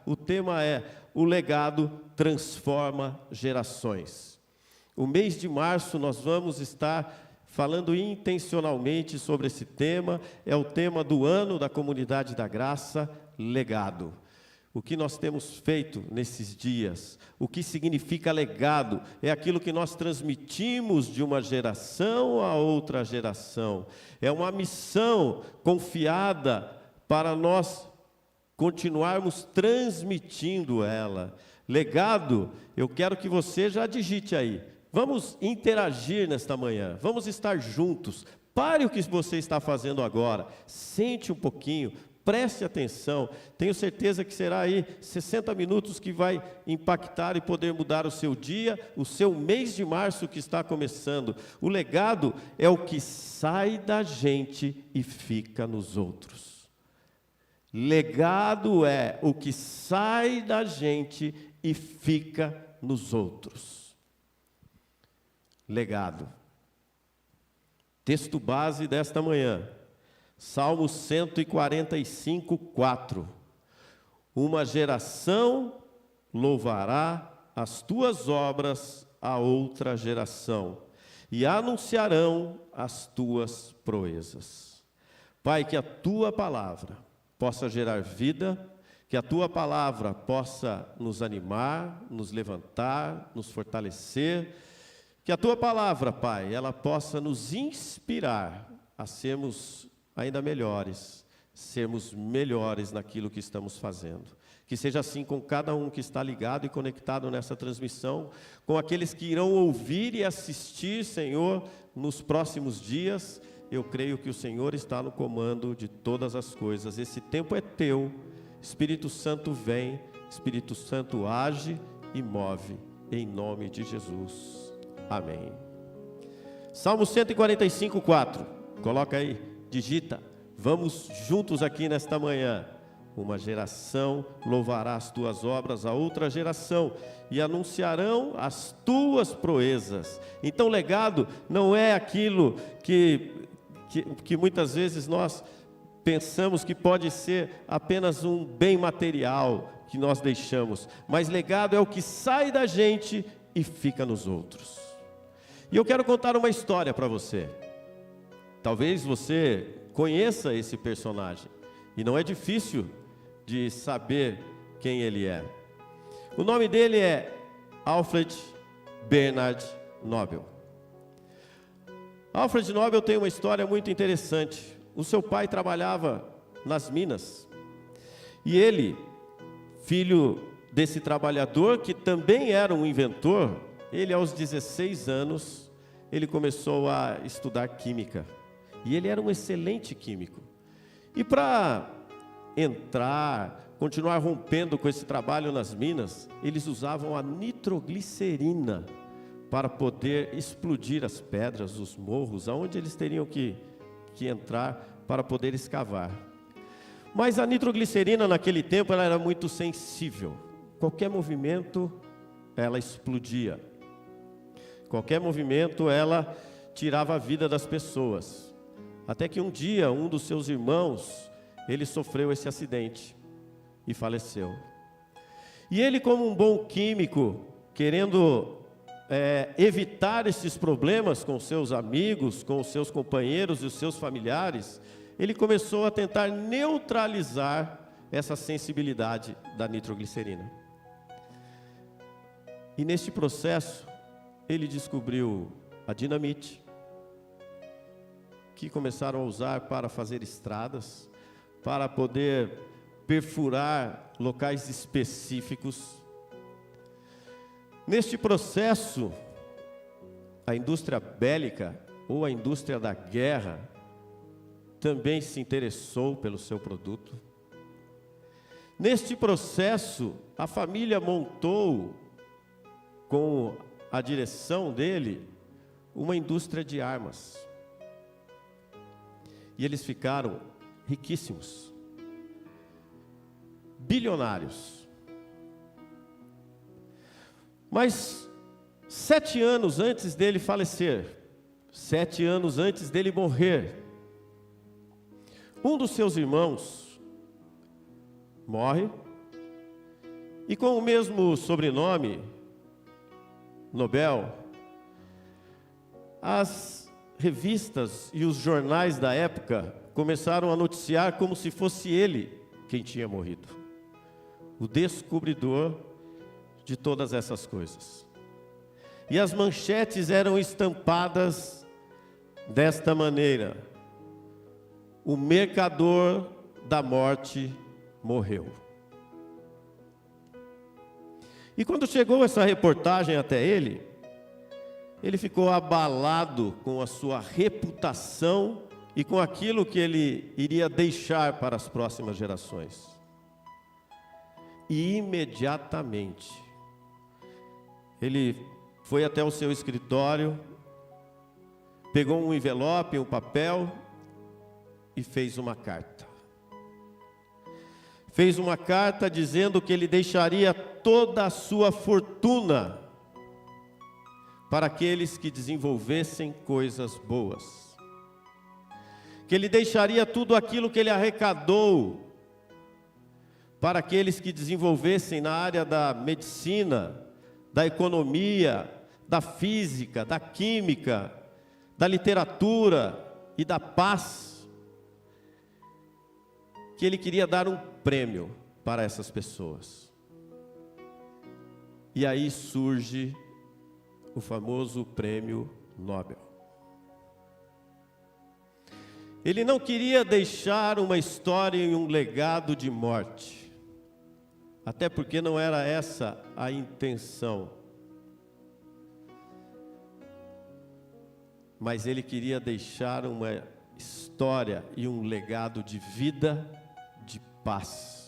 O tema é: o legado transforma gerações. O mês de março nós vamos estar falando intencionalmente sobre esse tema. É o tema do ano da Comunidade da Graça, legado. O que nós temos feito nesses dias, o que significa legado, é aquilo que nós transmitimos de uma geração a outra geração. É uma missão confiada para nós continuarmos transmitindo ela. Legado, eu quero que você já digite aí. Vamos interagir nesta manhã, vamos estar juntos. Pare o que você está fazendo agora, sente um pouquinho, preste atenção. Tenho certeza que será aí 60 minutos que vai impactar e poder mudar o seu dia, o seu mês de março que está começando. O legado é o que sai da gente e fica nos outros. Legado é o que sai da gente e fica nos outros. Legado. Texto base desta manhã. Salmo 145, 4. Uma geração louvará as tuas obras a outra geração, e anunciarão as tuas proezas. Pai, que a tua palavra possa gerar vida, que a tua palavra possa nos animar, nos levantar, nos fortalecer, que a tua palavra, Pai, ela possa nos inspirar a sermos ainda melhores, sermos melhores naquilo que estamos fazendo. Que seja assim com cada um que está ligado e conectado nessa transmissão, com aqueles que irão ouvir e assistir, Senhor, nos próximos dias. Eu creio que o Senhor está no comando de todas as coisas. Esse tempo é teu. Espírito Santo vem, Espírito Santo age e move, em nome de Jesus. Amém. Salmo 145, 4. Coloca aí, digita. Vamos juntos aqui nesta manhã. Uma geração louvará as tuas obras a outra geração, e anunciarão as tuas proezas. Então, legado não é aquilo que muitas vezes nós pensamos que pode ser apenas um bem material que nós deixamos, mas legado é o que sai da gente e fica nos outros. E eu quero contar uma história para você. Talvez você conheça esse personagem, e não é difícil de saber quem ele é. O nome dele é Alfred Bernard Nobel. Alfred Nobel tem uma história muito interessante. O seu pai trabalhava nas minas, e ele, filho desse trabalhador que também era um inventor, ele aos 16 anos, ele começou a estudar química, e ele era um excelente químico. E para continuar rompendo com esse trabalho nas minas, eles usavam a nitroglicerina para poder explodir as pedras, os morros, aonde eles teriam que entrar para poder escavar. Mas a nitroglicerina naquele tempo ela era muito sensível. Qualquer movimento ela explodia. Qualquer movimento ela tirava a vida das pessoas. Até que um dia um dos seus irmãos, ele sofreu esse acidente e faleceu. E ele, como um bom químico, querendo evitar esses problemas com seus amigos, com os seus companheiros e os seus familiares, ele começou a tentar neutralizar essa sensibilidade da nitroglicerina. E neste processo, ele descobriu a dinamite, que começaram a usar para fazer estradas, para poder perfurar locais específicos. Neste processo, a indústria bélica, ou a indústria da guerra, também se interessou pelo seu produto. Neste processo, a família montou, com a direção dele, uma indústria de armas. E eles ficaram riquíssimos, bilionários. Mas 7 anos antes dele falecer, 7 anos antes dele morrer, um dos seus irmãos morre, E com o mesmo sobrenome, Nobel, as revistas e os jornais da época começaram a noticiar como se fosse ele quem tinha morrido, o descobridor de todas essas coisas. E as manchetes eram estampadas desta maneira: o mercador da morte morreu. E quando chegou essa reportagem até ele, ele ficou abalado com a sua reputação e com aquilo que ele iria deixar para as próximas gerações. E imediatamente, ele foi até o seu escritório, pegou um envelope, um papel e fez uma carta. Fez uma carta dizendo que ele deixaria toda a sua fortuna para aqueles que desenvolvessem coisas boas. Que ele deixaria tudo aquilo que ele arrecadou para aqueles que desenvolvessem na área da medicina, da economia, da física, da química, da literatura e da paz. Que ele queria dar um prêmio para essas pessoas. E aí surge o famoso prêmio Nobel. Ele não queria deixar uma história e um legado de morte, até porque não era essa a intenção. Mas ele queria deixar uma história e um legado de vida, de paz.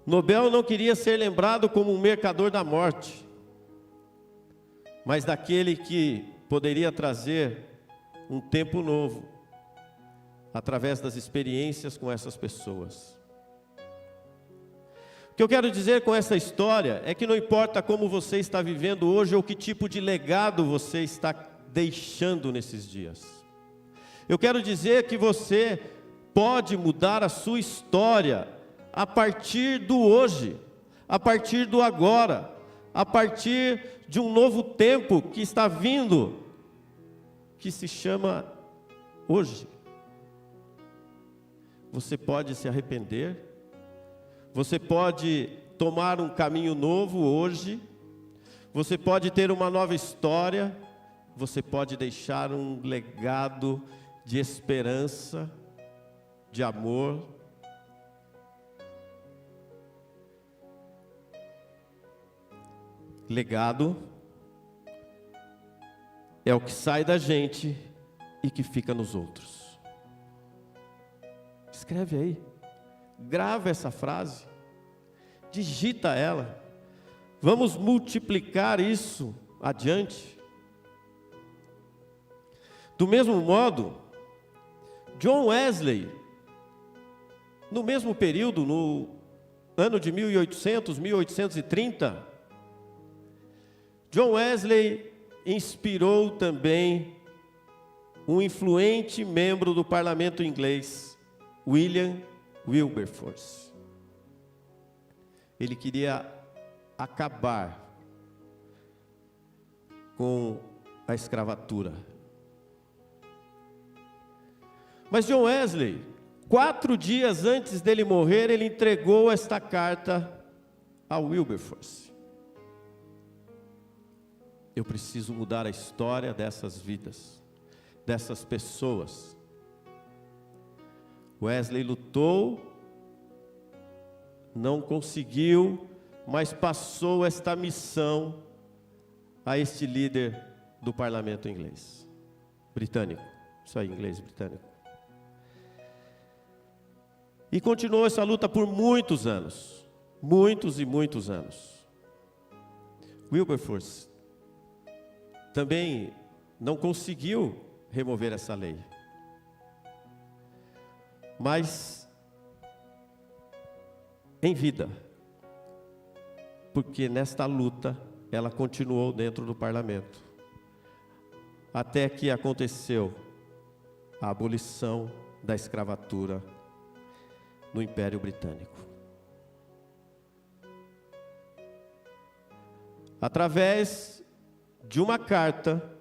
Nobel não queria ser lembrado como um mercador da morte, mas daquele que poderia trazer um tempo novo, através das experiências com essas pessoas. O que eu quero dizer com essa história é que não importa como você está vivendo hoje ou que tipo de legado você está deixando nesses dias. Eu quero dizer que você pode mudar a sua história a partir do hoje, a partir do agora, a partir de um novo tempo que está vindo, que se chama hoje. Você pode se arrepender, você pode tomar um caminho novo hoje, você pode ter uma nova história, você pode deixar um legado de esperança, de amor. Legado é o que sai da gente e que fica nos outros. Escreve aí, grava essa frase, digita ela. Vamos multiplicar isso adiante. Do mesmo modo, John Wesley, no mesmo período, no ano de 1800, 1830, John Wesley inspirou também um influente membro do parlamento inglês, William Wilberforce. Ele queria acabar com a escravatura. Mas John Wesley, 4 dias antes dele morrer, ele entregou esta carta a Wilberforce. Eu preciso mudar a história dessas vidas, dessas pessoas. Wesley lutou, não conseguiu, mas passou esta missão a este líder do parlamento inglês, britânico. Isso aí, inglês britânico. E continuou essa luta por muitos anos, muitos e muitos anos. Wilberforce também não conseguiu remover essa lei. Mas, em vida, porque nesta luta, ela continuou dentro do parlamento, até que aconteceu a abolição da escravatura no Império Britânico. Através de uma carta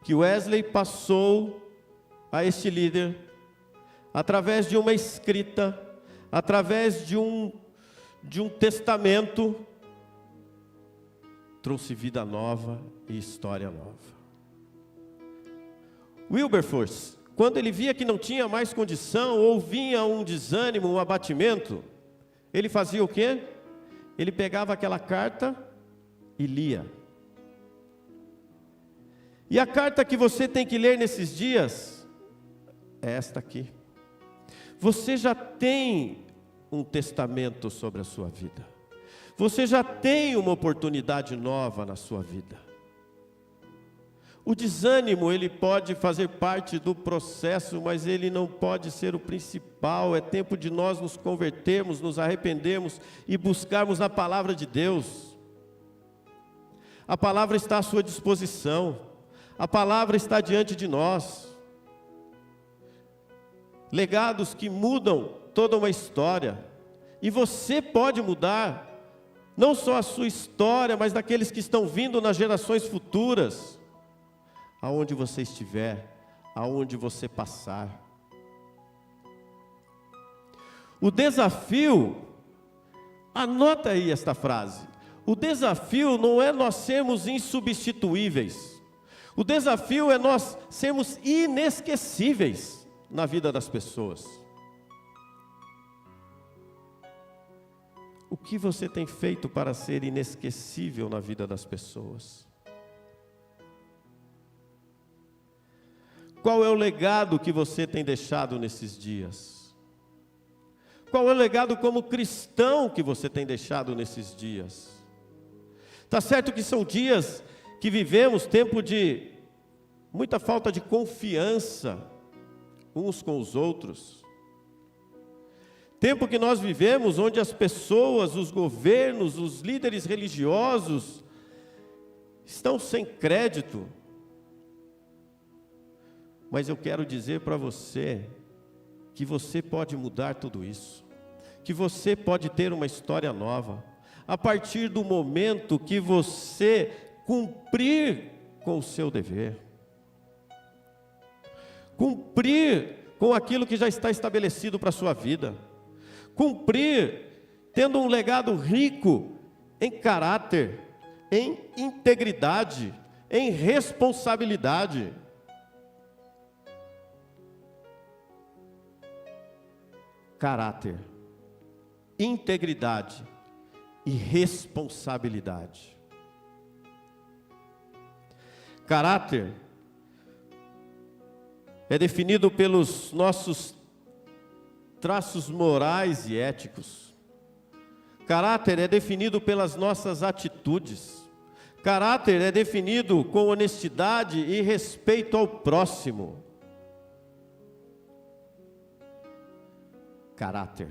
que Wesley passou a este líder, através de uma escrita, através de um testamento, trouxe vida nova e história nova. Wilberforce, quando ele via que não tinha mais condição, ou vinha um desânimo, um abatimento, ele fazia o quê? Ele pegava aquela carta e lia. E a carta que você tem que ler nesses dias é esta aqui. Você já tem um testamento sobre a sua vida. Você já tem uma oportunidade nova na sua vida. O desânimo, ele pode fazer parte do processo, mas ele não pode ser o principal. É tempo de nós nos convertermos, nos arrependermos e buscarmos a palavra de Deus. A palavra está à sua disposição. A palavra está diante de nós. Legados que mudam toda uma história. E você pode mudar, não só a sua história, mas daqueles que estão vindo nas gerações futuras. Aonde você estiver, aonde você passar. O desafio, anota aí esta frase. O desafio não é nós sermos insubstituíveis. O desafio é nós sermos inesquecíveis na vida das pessoas. O que você tem feito para ser inesquecível na vida das pessoas? Qual é o legado que você tem deixado nesses dias? Qual é o legado como cristão que você tem deixado nesses dias? Está certo que são dias que vivemos, tempo de muita falta de confiança uns com os outros. Tempo que nós vivemos onde as pessoas, os governos, os líderes religiosos estão sem crédito. Mas eu quero dizer para você que você pode mudar tudo isso, que você pode ter uma história nova, a partir do momento que você cumprir com o seu dever, cumprir com aquilo que já está estabelecido para a sua vida, cumprir tendo um legado rico em caráter, em integridade, em responsabilidade. Caráter, integridade e responsabilidade. Caráter é definido pelos nossos traços morais e éticos. Caráter é definido pelas nossas atitudes. Caráter é definido com honestidade e respeito ao próximo. Caráter.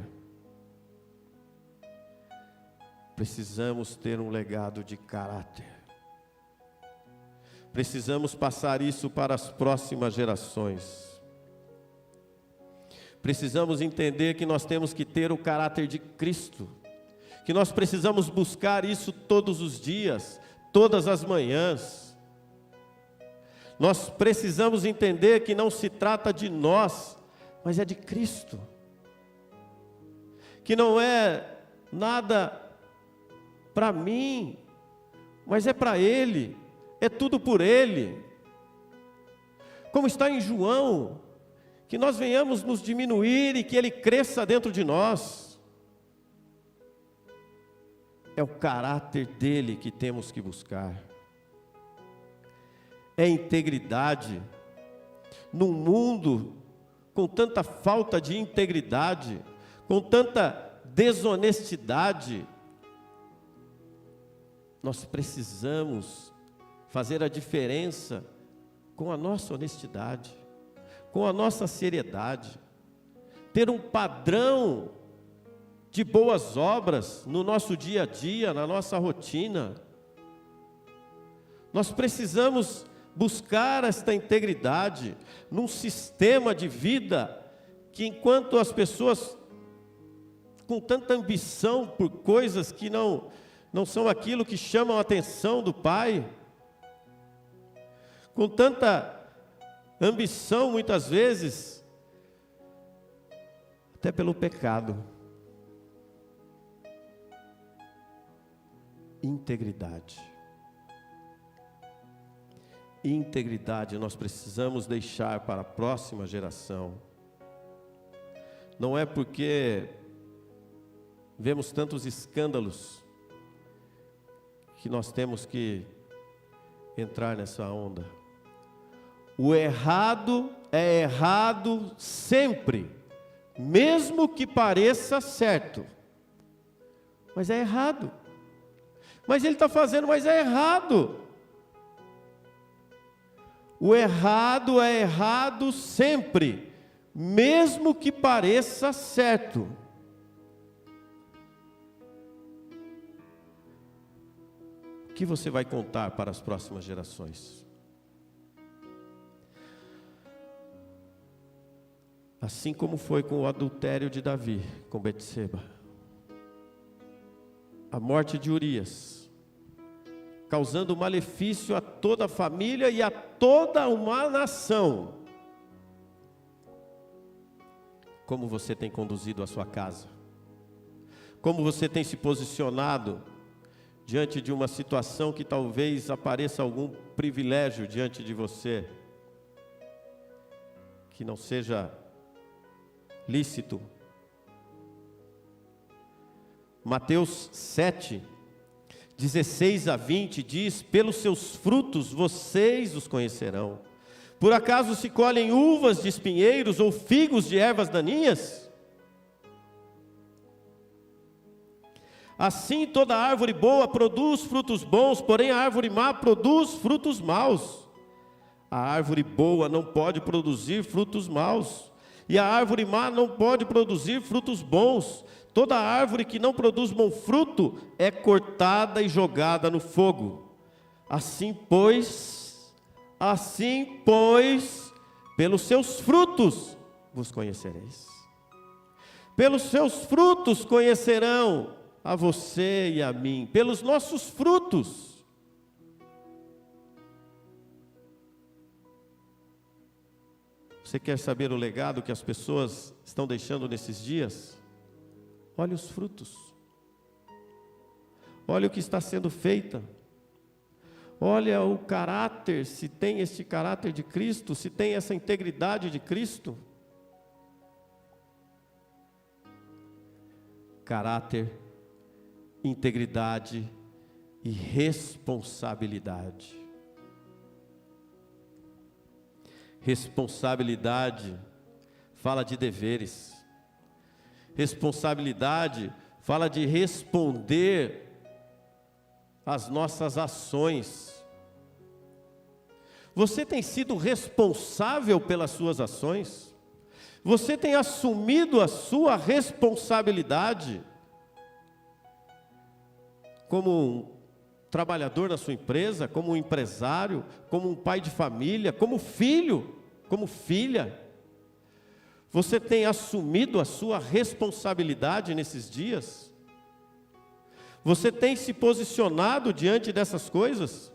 Precisamos ter um legado de caráter. Precisamos passar isso para as próximas gerações. Precisamos entender que nós temos que ter o caráter de Cristo, que nós precisamos buscar isso todos os dias, todas as manhãs. Nós precisamos entender que não se trata de nós, mas é de Cristo. Que não é nada para mim, mas é para Ele, é tudo por Ele. Como está em João, que nós venhamos nos diminuir e que Ele cresça dentro de nós. É o caráter dEle que temos que buscar. É integridade. Num mundo com tanta falta de integridade, com tanta desonestidade, nós precisamos fazer a diferença com a nossa honestidade, com a nossa seriedade, ter um padrão de boas obras no nosso dia a dia, na nossa rotina. Nós precisamos buscar esta integridade num sistema de vida que enquanto as pessoas com tanta ambição por coisas que não são aquilo que chamam a atenção do Pai, com tanta ambição muitas vezes, até pelo pecado, integridade. Integridade nós precisamos deixar para a próxima geração. Não é porque vemos tantos escândalos que nós temos que entrar nessa onda. O errado é errado sempre, mesmo que pareça certo, mas é errado. Mas ele está fazendo, mas é errado. O errado é errado sempre, mesmo que pareça certo. O que você vai contar para as próximas gerações? Assim como foi com o adultério de Davi com Betseba, a morte de Urias, causando malefício a toda a família e a toda uma nação. Como você tem conduzido a sua casa? Como você tem se posicionado diante de uma situação que talvez apareça algum privilégio diante de você, que não seja lícito? Mateus 7, 16 a 20 diz: pelos seus frutos vocês os conhecerão. Por acaso se colhem uvas de espinheiros ou figos de ervas daninhas? Assim toda árvore boa produz frutos bons, porém a árvore má produz frutos maus. A árvore boa não pode produzir frutos maus, e a árvore má não pode produzir frutos bons. Toda árvore que não produz bom fruto é cortada e jogada no fogo. Assim, pois, pelos seus frutos vos conhecereis. Pelos seus frutos conhecerão a você e a mim, pelos nossos frutos. Você quer saber o legado que as pessoas estão deixando nesses dias? Olha os frutos. Olha o que está sendo feito. Olha o caráter, se tem este caráter de Cristo, se tem essa integridade de Cristo. Caráter, integridade e responsabilidade. Responsabilidade fala de deveres. Responsabilidade fala de responder às nossas ações. Você tem sido responsável pelas suas ações? Você tem assumido a sua responsabilidade como um trabalhador na sua empresa, como um empresário, como um pai de família, como filho, como filha? Você tem assumido a sua responsabilidade nesses dias? Você tem se posicionado diante dessas coisas?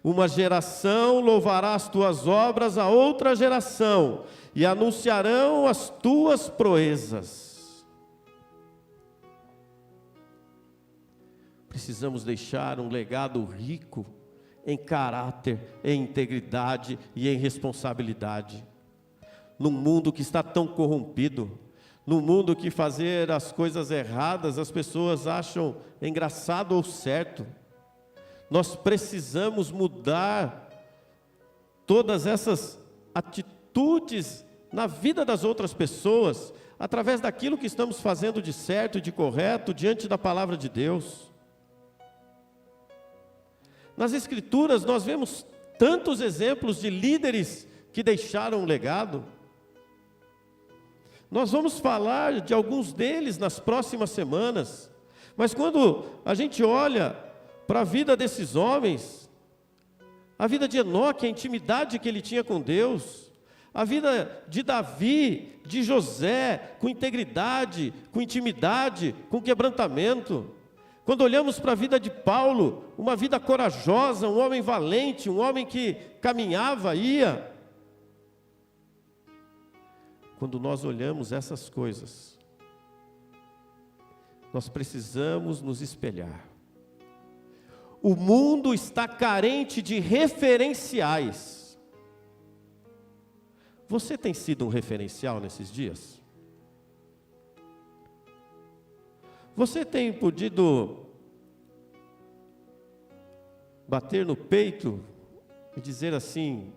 Uma geração louvará as tuas obras a outra geração, e anunciarão as tuas proezas. Precisamos deixar um legado rico em caráter, em integridade e em responsabilidade. Num mundo que está tão corrompido, num mundo que fazer as coisas erradas as pessoas acham engraçado ou certo, nós precisamos mudar todas essas atitudes na vida das outras pessoas, através daquilo que estamos fazendo de certo e de correto diante da palavra de Deus. Nas Escrituras nós vemos tantos exemplos de líderes que deixaram um legado. Nós vamos falar de alguns deles nas próximas semanas, mas quando a gente olha para a vida desses homens, a vida de Enoque, a intimidade que ele tinha com Deus, A vida de Davi, de José, com integridade, com intimidade, com quebrantamento. Quando olhamos para a vida de Paulo, uma vida corajosa, um homem valente, um homem que caminhava, ia. Quando nós olhamos essas coisas, nós precisamos nos espelhar. O mundo está carente de referenciais. Você tem sido um referencial nesses dias? Você tem podido bater no peito e dizer assim: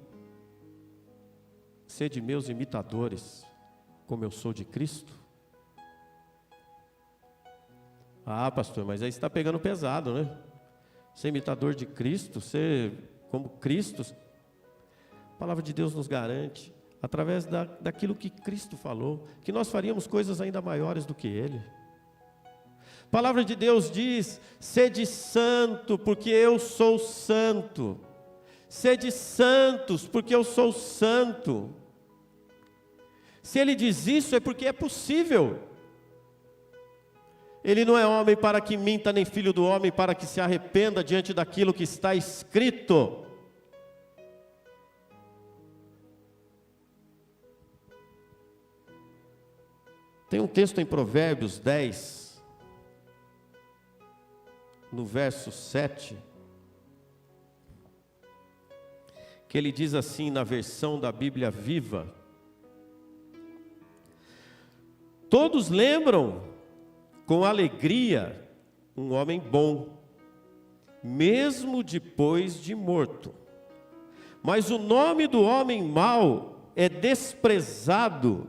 sede meus imitadores, como eu sou de Cristo? Ah, pastor, mas aí está pegando pesado, né? Ser imitador de Cristo, ser como Cristo. A palavra de Deus nos garante, através daquilo que Cristo falou, que nós faríamos coisas ainda maiores do que Ele. A palavra de Deus diz: sede santo, porque eu sou santo. Sede santos, porque eu sou santo. Se Ele diz isso, é porque é possível. Ele não é homem para que minta, nem filho do homem para que se arrependa diante daquilo que está escrito. Tem um texto em Provérbios 10, no verso 7, que ele diz assim, na versão da Bíblia Viva: todos lembram com alegria um homem bom, mesmo depois de morto. Mas o nome do homem mau é desprezado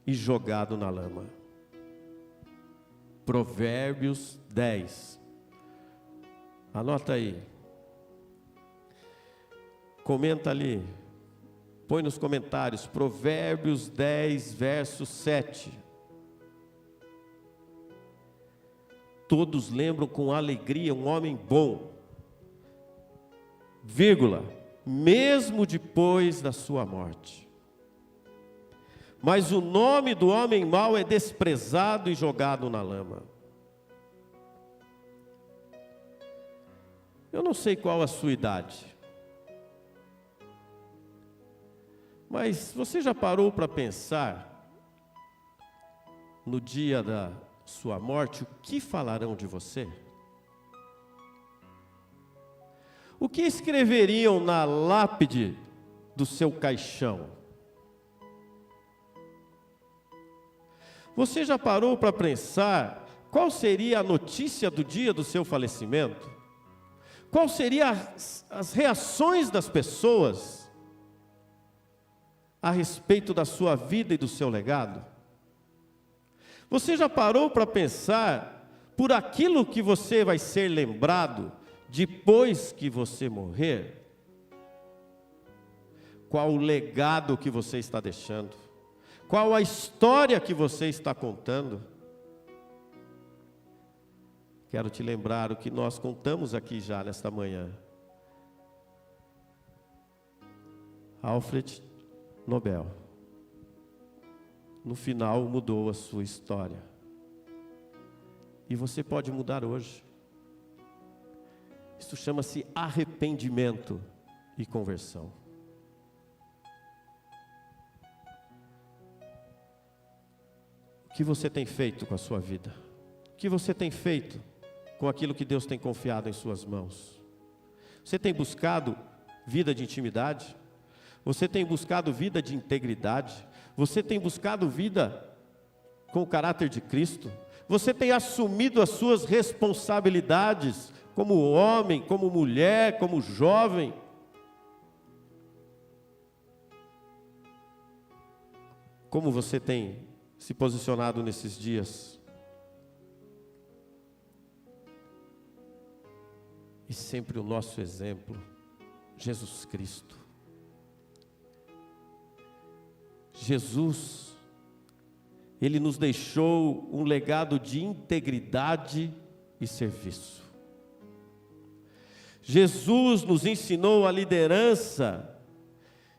e jogado na lama. Provérbios 10. Anota aí. Comenta ali. Põe nos comentários. Provérbios 10, verso 7. Todos lembram com alegria um homem bom, vírgula, mesmo depois da sua morte. Mas o nome do homem mau é desprezado e jogado na lama. Eu não sei qual a sua idade, mas você já parou para pensar, no dia da sua morte, o que falarão de você? O que escreveriam na lápide do seu caixão? Você já parou para pensar qual seria a notícia do dia do seu falecimento? Qual seriam as reações das pessoas a respeito da sua vida e do seu legado? Você já parou para pensar por aquilo que você vai ser lembrado depois que você morrer? Qual o legado que você está deixando? Qual a história que você está contando? Quero te lembrar o que nós contamos aqui já nesta manhã. Alfred Nobel, no final mudou a sua história. E você pode mudar hoje. Isso chama-se arrependimento e conversão. O que você tem feito com a sua vida? O que você tem feito com aquilo que Deus tem confiado em suas mãos? Você tem buscado vida de intimidade? Você tem buscado vida de integridade? Você tem buscado vida com o caráter de Cristo? Você tem assumido as suas responsabilidades como homem, como mulher, como jovem? Como você tem se posicionado nesses dias? E sempre o nosso exemplo, Jesus Cristo. Jesus, Ele nos deixou um legado de integridade e serviço. Jesus nos ensinou a liderança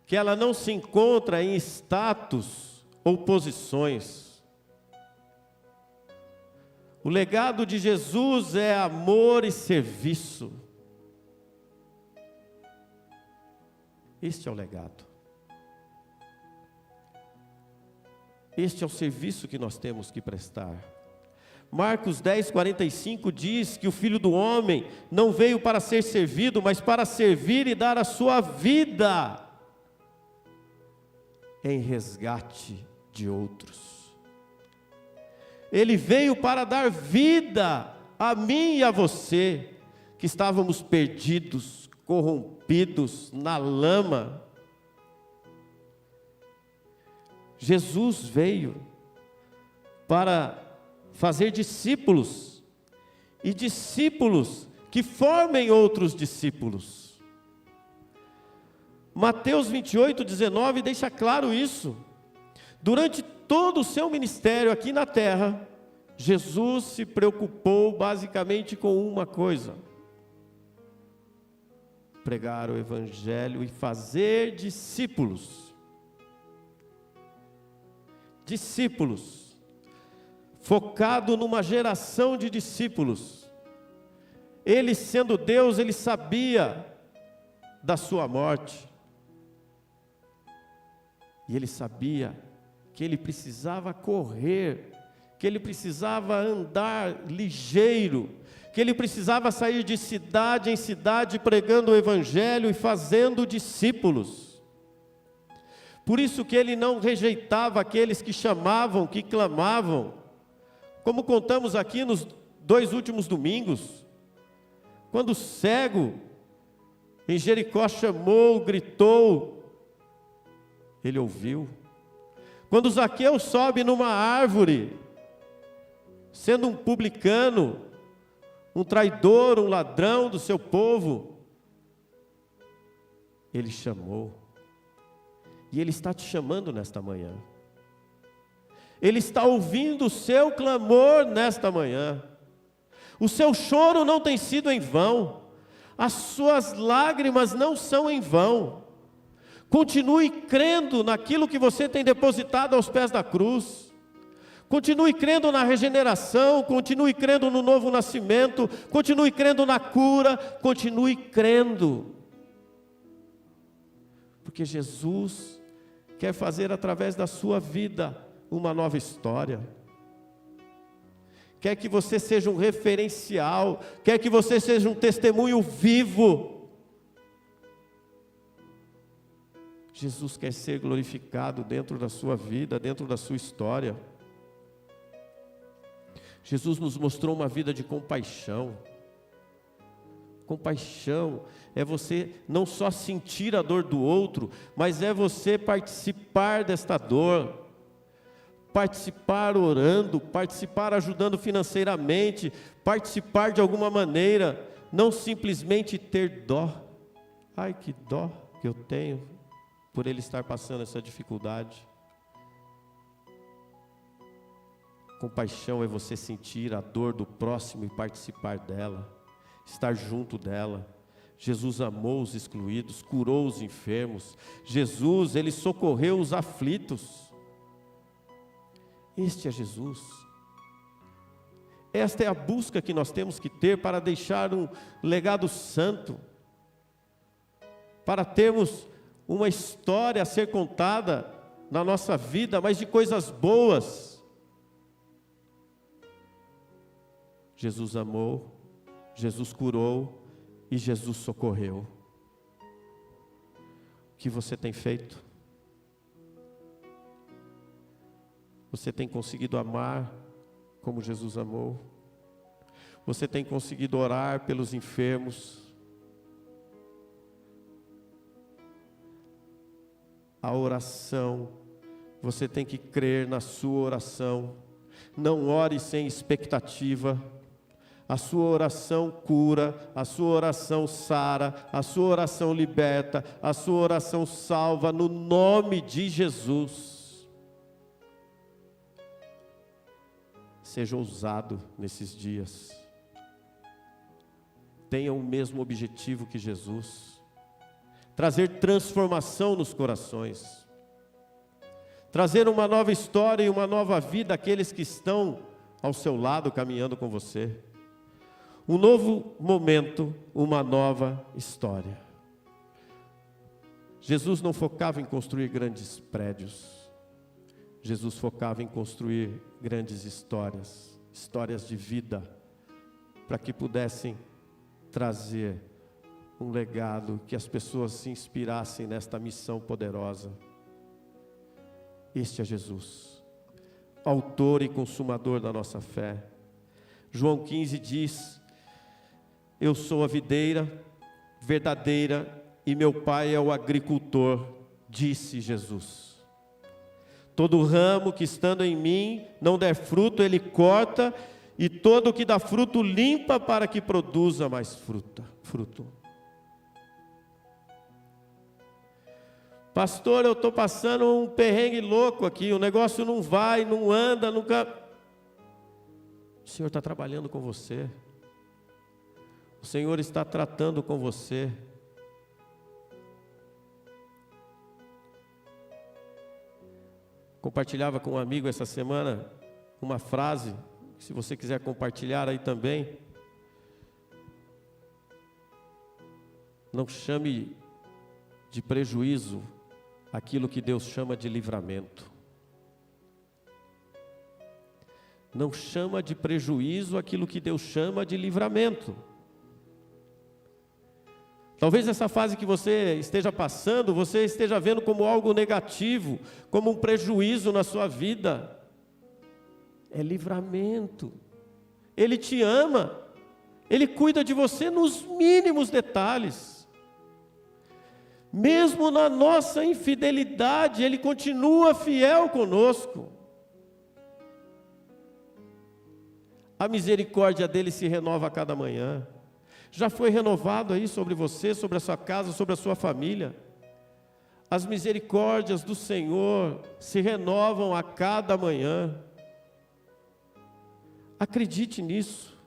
que ela não se encontra em status ou posições. O legado de Jesus é amor e serviço. Este é o legado. Este é o serviço que nós temos que prestar. Marcos 10:45 diz que o Filho do Homem não veio para ser servido, mas para servir e dar a sua vida em resgate de outros. Ele veio para dar vida a mim e a você, que estávamos perdidos, corrompidos na lama. Jesus veio para fazer discípulos, e discípulos que formem outros discípulos. Mateus 28:19 deixa claro isso. Durante todo o seu ministério aqui na terra, Jesus se preocupou basicamente com uma coisa: pregar o evangelho e fazer discípulos. Discípulos, focado numa geração de discípulos. Ele, sendo Deus, ele sabia da sua morte. E ele sabia que ele precisava correr, que ele precisava andar ligeiro, que ele precisava sair de cidade em cidade pregando o evangelho e fazendo discípulos. Por isso que ele não rejeitava aqueles que chamavam, que clamavam, como contamos aqui nos 2 últimos domingos, quando o cego em Jericó chamou, gritou, ele ouviu. Quando Zaqueu sobe numa árvore, sendo um publicano, um traidor, um ladrão do seu povo, ele chamou. E Ele está te chamando nesta manhã. Ele está ouvindo o seu clamor nesta manhã. O seu choro não tem sido em vão. As suas lágrimas não são em vão. Continue crendo naquilo que você tem depositado aos pés da cruz. Continue crendo na regeneração, continue crendo no novo nascimento, continue crendo na cura, continue crendo. Porque Jesus quer fazer através da sua vida uma nova história. Quer que você seja um referencial, quer que você seja um testemunho vivo. Jesus quer ser glorificado dentro da sua vida, dentro da sua história. Jesus nos mostrou uma vida de compaixão. Compaixão é você não só sentir a dor do outro, mas é você participar desta dor, participar orando, participar ajudando financeiramente, participar de alguma maneira, não simplesmente ter dó. Ai, que dó que eu tenho por ele estar passando essa dificuldade. Compaixão é você sentir a dor do próximo e participar dela, estar junto dela. Jesus amou os excluídos, curou os enfermos. Jesus, Ele socorreu os aflitos. Este é Jesus. Esta é a busca que nós temos que ter para deixar um legado santo, para termos uma história a ser contada na nossa vida, mas de coisas boas. Jesus amou, Jesus curou e Jesus socorreu. O que você tem feito? Você tem conseguido amar como Jesus amou? Você tem conseguido orar pelos enfermos? A oração, você tem que crer na sua oração. Não ore sem expectativa. A sua oração cura, a sua oração sara, a sua oração liberta, a sua oração salva, no nome de Jesus. Seja ousado nesses dias. Tenha o mesmo objetivo que Jesus. trazer transformação nos corações, trazer uma nova história e uma nova vida àqueles que estão ao seu lado caminhando com você. Um novo momento, uma nova história. Jesus não focava em construir grandes prédios. Jesus focava em construir grandes histórias, histórias de vida, para que pudessem trazer um legado, que as pessoas se inspirassem nesta missão poderosa. Este é Jesus, autor e consumador da nossa fé. João 15 diz: eu sou a videira verdadeira e meu Pai é o agricultor, disse Jesus. Todo ramo que estando em mim não der fruto, ele corta, e todo o que dá fruto limpa para que produza mais fruto. Pastor, eu estou passando um perrengue louco aqui, o negócio não vai, não anda, nunca... O Senhor está trabalhando com você. O Senhor está tratando com você. Compartilhava com um amigo essa semana uma frase, se você quiser compartilhar aí também. Não chame de prejuízo aquilo que Deus chama de livramento. Não chama de prejuízo aquilo que Deus chama de livramento. Talvez essa fase que você esteja passando, você esteja vendo como algo negativo, como um prejuízo na sua vida. É livramento. Ele te ama. Ele cuida de você nos mínimos detalhes. Mesmo na nossa infidelidade, Ele continua fiel conosco. A misericórdia dEle se renova a cada manhã. Já foi renovado aí sobre você, sobre a sua casa, sobre a sua família. As misericórdias do Senhor se renovam a cada manhã. Acredite nisso.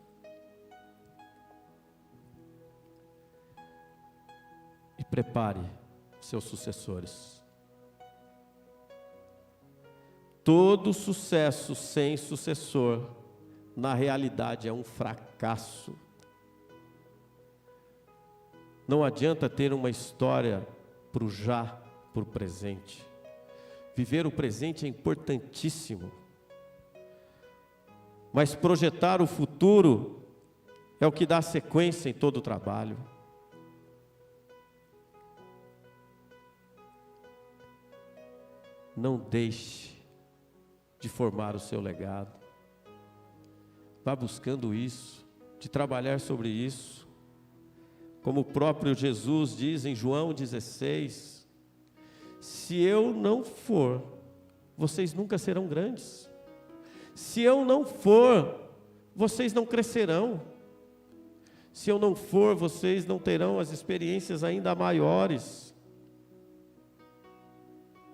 E prepare seus sucessores. Todo sucesso sem sucessor, na realidade, é um fracasso. Não adianta ter uma história para o já, para o presente. Viver o presente é importantíssimo. Mas projetar o futuro é o que dá sequência em todo o trabalho. Não deixe de formar o seu legado. Vá buscando isso, de trabalhar sobre isso. Como o próprio Jesus diz em João 16, se eu não for, vocês nunca serão grandes. Se eu não for, vocês não crescerão. Se eu não for, vocês não terão as experiências ainda maiores.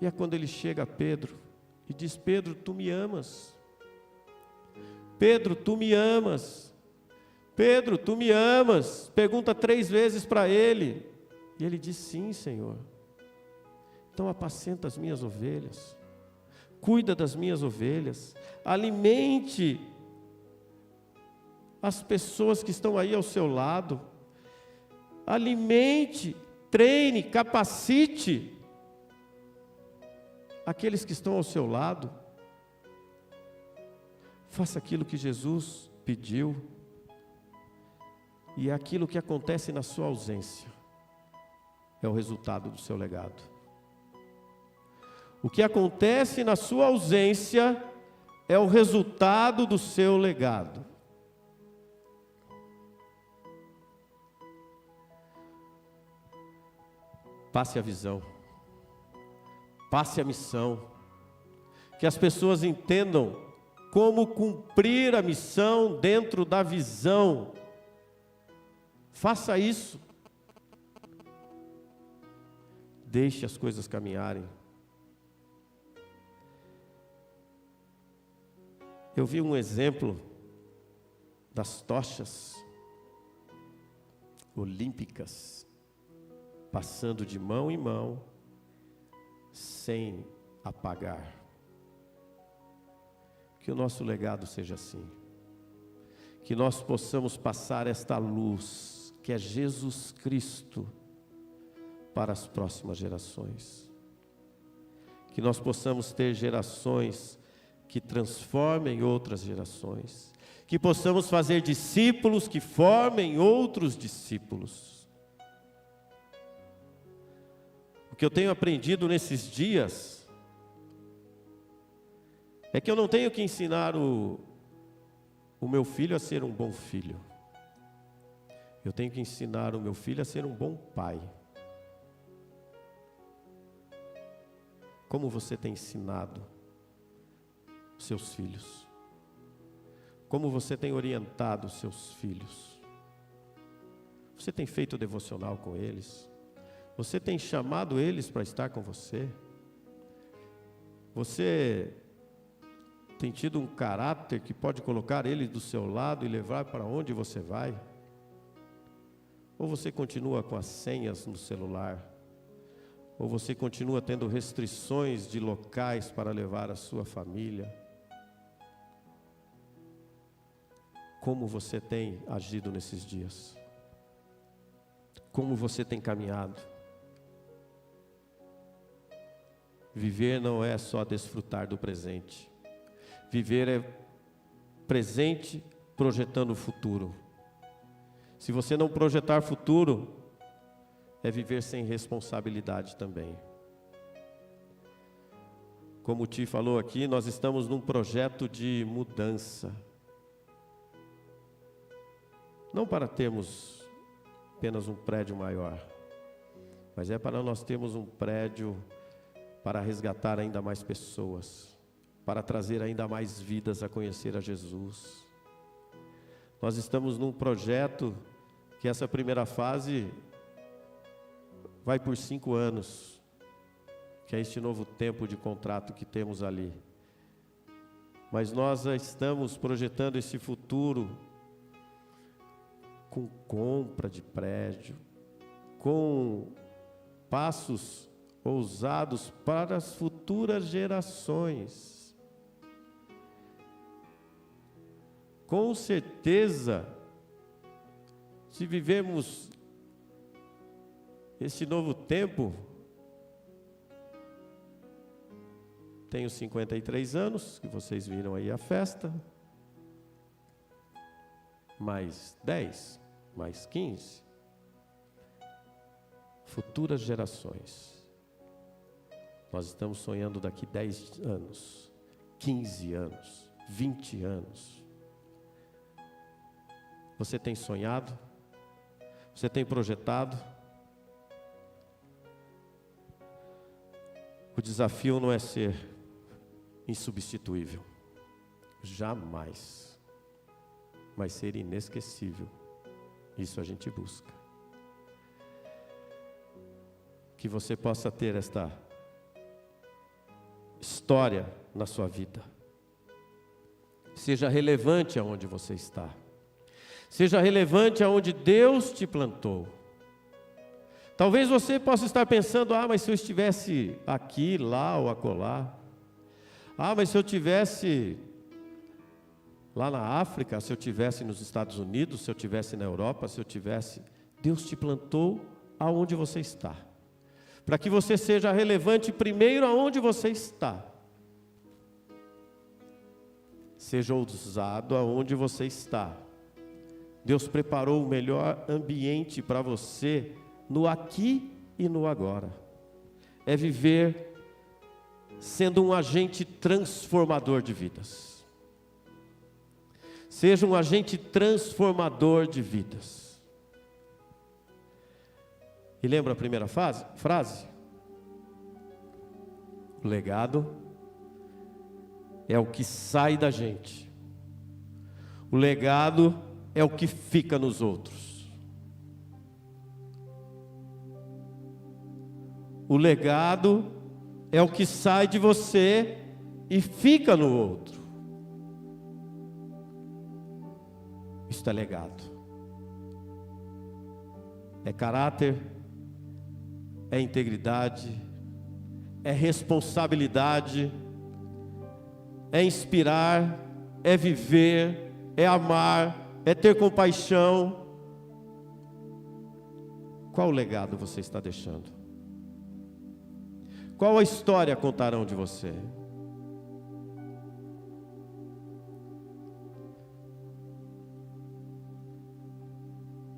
E é quando ele chega a Pedro e diz: Pedro, tu me amas. Pedro, tu me amas. Pedro, tu me amas? Pergunta 3 vezes para ele. E ele diz: sim, Senhor. Então apacenta as minhas ovelhas. Cuida das minhas ovelhas. Alimente as pessoas que estão aí ao seu lado. Alimente, treine, capacite aqueles que estão ao seu lado. Faça aquilo que Jesus pediu. E aquilo que acontece na sua ausência é o resultado do seu legado. O que acontece na sua ausência é o resultado do seu legado. Passe a visão. Passe a missão. Que as pessoas entendam como cumprir a missão dentro da visão. Faça isso. Deixe as coisas caminharem. Eu vi um exemplo das tochas olímpicas. passando de mão em mão, sem apagar. Que o nosso legado seja assim. Que nós possamos passar esta luz, que é Jesus Cristo, para as próximas gerações. Que nós possamos ter gerações que transformem outras gerações. Que possamos fazer discípulos que formem outros discípulos. O que eu tenho aprendido nesses dias é que eu não tenho que ensinar o meu filho a ser um bom filho. Eu tenho que ensinar o meu filho a ser um bom pai. Como você tem ensinado os seus filhos? Como você tem orientado os seus filhos? Você tem feito devocional com eles? Você tem chamado eles para estar com você? Você tem tido um caráter que pode colocar eles do seu lado e levar para onde você vai? Ou você continua com as senhas no celular? Ou você continua tendo restrições de locais para levar a sua família? Como você tem agido nesses dias? Como você tem caminhado? Viver não é só desfrutar do presente. Viver é presente projetando o futuro. Se você não projetar futuro, é viver sem responsabilidade também. Como o Ti falou aqui, nós estamos num projeto de mudança. Não para termos apenas um prédio maior, mas é para nós termos um prédio para resgatar ainda mais pessoas, para trazer ainda mais vidas a conhecer a Jesus. Nós estamos num projeto que essa primeira fase vai por 5 anos, que é este novo tempo de contrato que temos ali. Mas nós já estamos projetando esse futuro com compra de prédio, com passos ousados para as futuras gerações. Com certeza, se vivemos este novo tempo, tenho 53 anos, que vocês viram aí a festa, mais 10, mais 15, futuras gerações. Nós estamos sonhando daqui 10 anos, 15 anos, 20 anos. Você tem sonhado? Você tem projetado? O desafio não é ser insubstituível, jamais, mas ser inesquecível. Isso a gente busca. Que você possa ter esta história na sua vida. Seja relevante aonde você está. Seja relevante aonde Deus te plantou. Talvez você possa estar pensando, mas se eu estivesse aqui, lá ou acolá. Mas se eu estivesse lá na África, se eu estivesse nos Estados Unidos, se eu estivesse na Europa, se eu estivesse... Deus te plantou aonde você está. Para que você seja relevante primeiro aonde você está. Seja ousado aonde você está. Deus preparou o melhor ambiente para você no aqui e no agora. É viver sendo um agente transformador de vidas. Seja um agente transformador de vidas. E lembra a primeira frase? O legado é o que sai da gente. O legado é o que fica nos outros. O legado é o que sai de você e fica no outro. Isto é legado. É caráter, é integridade, é responsabilidade, é inspirar, é viver, é amar, é ter compaixão. Qual legado você está deixando? Qual a história contarão de você?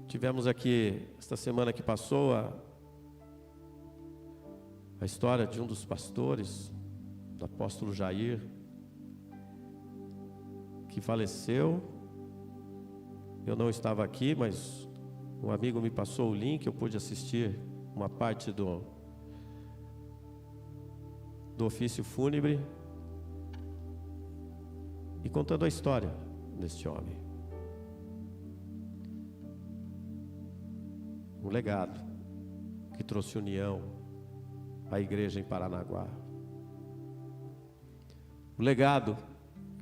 Tivemos aqui, esta semana que passou, a história de um dos pastores, do apóstolo Jair, que faleceu. Eu não estava aqui, mas um amigo me passou o link, eu pude assistir uma parte do ofício fúnebre, e contando a história deste homem. Um legado que trouxe união à igreja em Paranaguá. O legado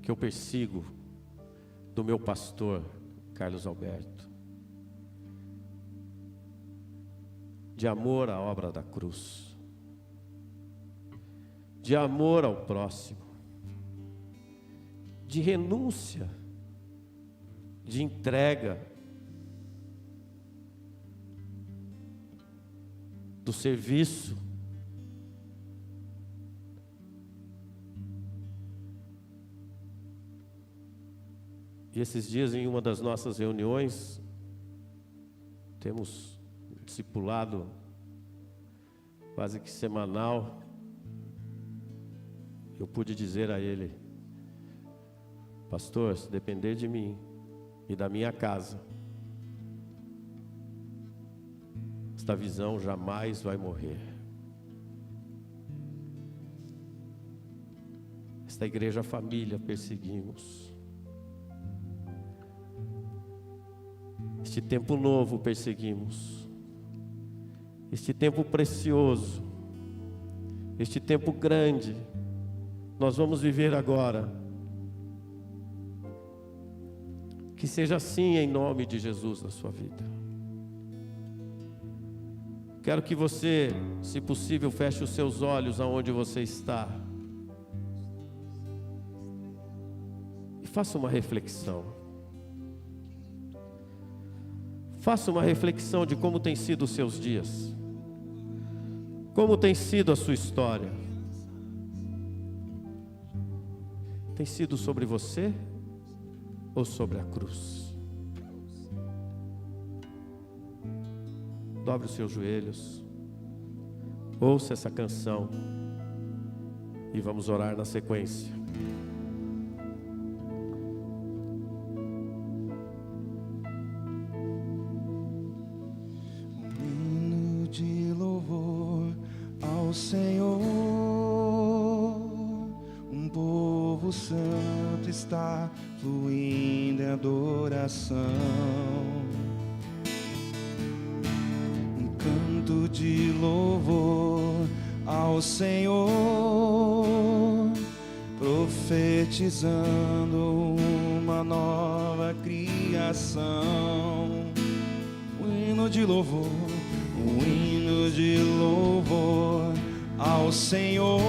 que eu persigo do meu pastor Carlos Alberto, de amor à obra da cruz, de amor ao próximo, de renúncia, de entrega, do serviço. E esses dias, em uma das nossas reuniões, temos discipulado quase que semanal. Eu pude dizer a ele: pastor, se depender de mim e da minha casa, esta visão jamais vai morrer. Esta igreja família perseguimos. Este tempo novo perseguimos. Este tempo precioso. Este tempo grande. Nós vamos viver agora. Que seja assim em nome de Jesus na sua vida. Quero que você, se possível, feche os seus olhos aonde você está e faça uma reflexão. Faça uma reflexão de como tem sido os seus dias, como tem sido a sua história. Tem sido sobre você ou sobre a cruz? Dobre os seus joelhos, ouça essa canção e vamos orar na sequência. Um hino de louvor ao Senhor, um povo santo está fluindo em adoração. De louvor ao Senhor, profetizando uma nova criação. Um hino de louvor ao Senhor.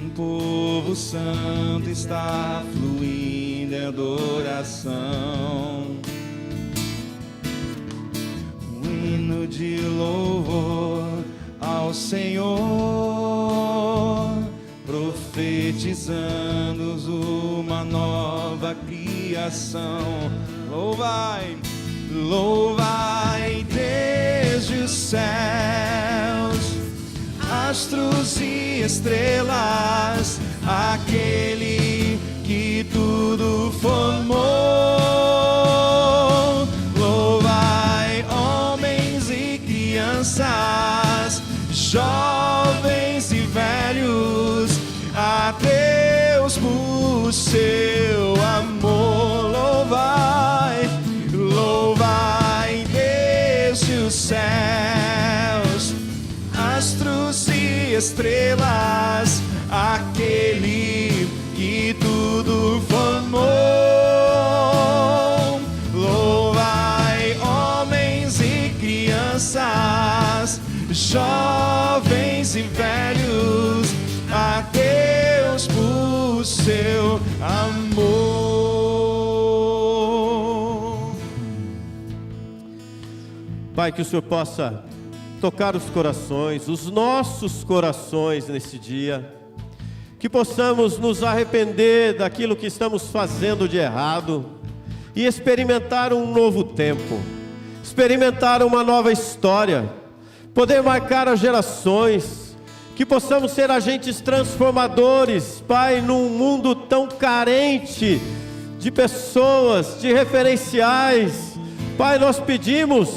Um povo santo está fluindo em adoração. De louvor ao Senhor, profetizando uma nova criação. Louvai, louvai desde os céus, astros e estrelas, aquele que tudo formou. Jovens e velhos, a Deus por seu amor. Louvai, louvai desde os céus, astros e estrelas, aquele que tudo formou. Louvai homens e crianças, o seu amor. Pai, que o Senhor possa tocar os corações, os nossos corações nesse dia, que possamos nos arrepender daquilo que estamos fazendo de errado e experimentar um novo tempo, experimentar uma nova história, poder marcar as gerações, que possamos ser agentes transformadores, Pai, num mundo tão carente de pessoas, de referenciais. Pai, nós pedimos,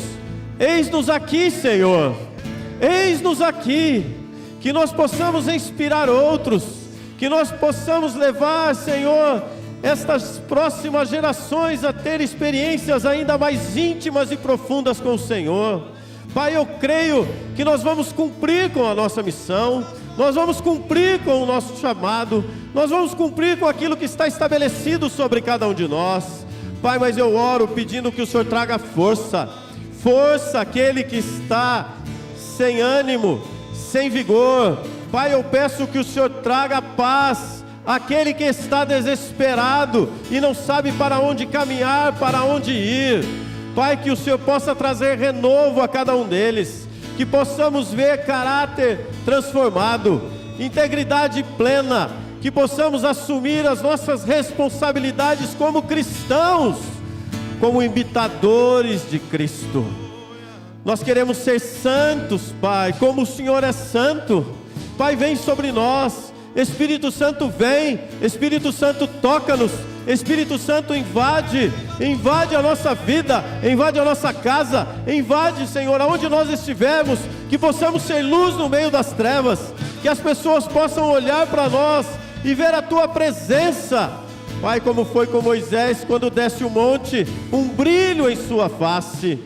eis-nos aqui, Senhor, eis-nos aqui, que nós possamos inspirar outros, que nós possamos levar, Senhor, estas próximas gerações a ter experiências ainda mais íntimas e profundas com o Senhor. Pai, eu creio que nós vamos cumprir com a nossa missão, nós vamos cumprir com o nosso chamado, nós vamos cumprir com aquilo que está estabelecido sobre cada um de nós. Pai, mas eu oro pedindo que o Senhor traga força àquele que está sem ânimo, sem vigor. Pai, eu peço que o Senhor traga paz àquele que está desesperado e não sabe para onde caminhar, para onde ir. Pai, que o Senhor possa trazer renovo a cada um deles, que possamos ver caráter transformado, integridade plena, que possamos assumir as nossas responsabilidades como cristãos, como imitadores de Cristo. Nós queremos ser santos, Pai, como o Senhor é santo. Pai, vem sobre nós, Espírito Santo vem, Espírito Santo toca-nos, Espírito Santo invade a nossa vida, invade a nossa casa, invade, Senhor, aonde nós estivermos, que possamos ser luz no meio das trevas, que as pessoas possam olhar para nós e ver a Tua presença, Pai, como foi com Moisés quando desce o monte, um brilho em sua face,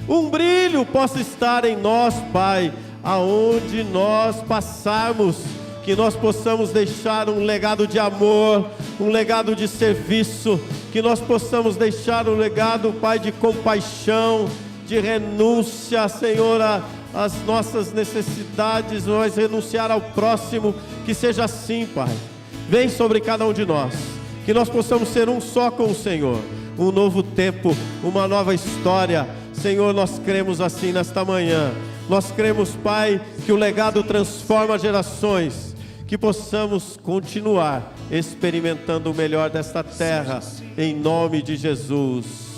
um brilho possa estar em nós, Pai, aonde nós passarmos, que nós possamos deixar um legado de amor, um legado de serviço, que nós possamos deixar um legado, Pai, de compaixão, de renúncia, Senhor, às nossas necessidades, nós renunciar ao próximo, que seja assim, Pai. Vem sobre cada um de nós, que nós possamos ser um só com o Senhor, um novo tempo, uma nova história. Senhor, nós cremos assim nesta manhã, nós cremos, Pai, que o legado transforma gerações, que possamos continuar experimentando o melhor desta terra, em nome de Jesus.